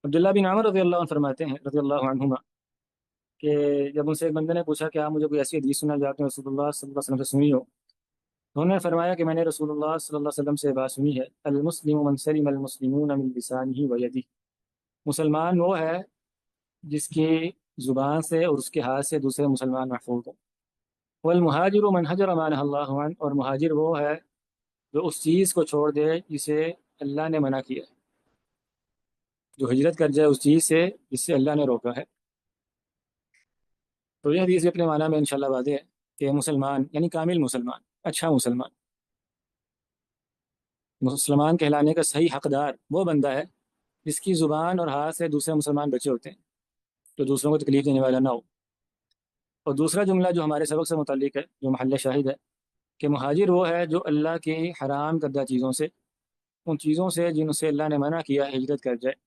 عبداللہ بن عمر رضی اللہ عنہ فرماتے ہیں رضی اللہ عنہما کہ جب ان سے ایک بندے نے پوچھا کہ آپ مجھے کوئی ایسی حدیث سنا جاتے ہیں رسول اللہ صلی اللہ علیہ وسلم سے سنی ہو، تو انہوں نے فرمایا کہ میں نے رسول اللہ صلی اللہ علیہ وسلم سے بات سنی ہے، المسلم من سلم المسلمون من لسانه ویدہ، مسلمان وہ ہے جس کی زبان سے اور اس کے ہاتھ سے دوسرے مسلمان محفوظ ہوں، والمہاجر من حجر ما نہى اللہ عنہ، اور مہاجر وہ ہے جو اس چیز کو چھوڑ دے جسے اللہ نے منع کیا ہے، جو ہجرت کر جائے اس چیز سے جس سے اللہ نے روکا ہے۔ تو یہ حدیث بھی اپنے معنی میں انشاءاللہ واضح ہے کہ مسلمان یعنی کامل مسلمان، اچھا مسلمان، مسلمان کہلانے کا صحیح حقدار وہ بندہ ہے جس کی زبان اور ہاتھ سے دوسرے مسلمان بچے ہوتے ہیں، جو دوسروں کو تکلیف دینے والا نہ ہو۔ اور دوسرا جملہ جو ہمارے سبق سے متعلق ہے، جو محل شاہد ہے، کہ مہاجر وہ ہے جو اللہ کی حرام کردہ چیزوں سے، ان چیزوں سے جن سے اللہ نے منع کیا ہے، ہجرت کر جائے۔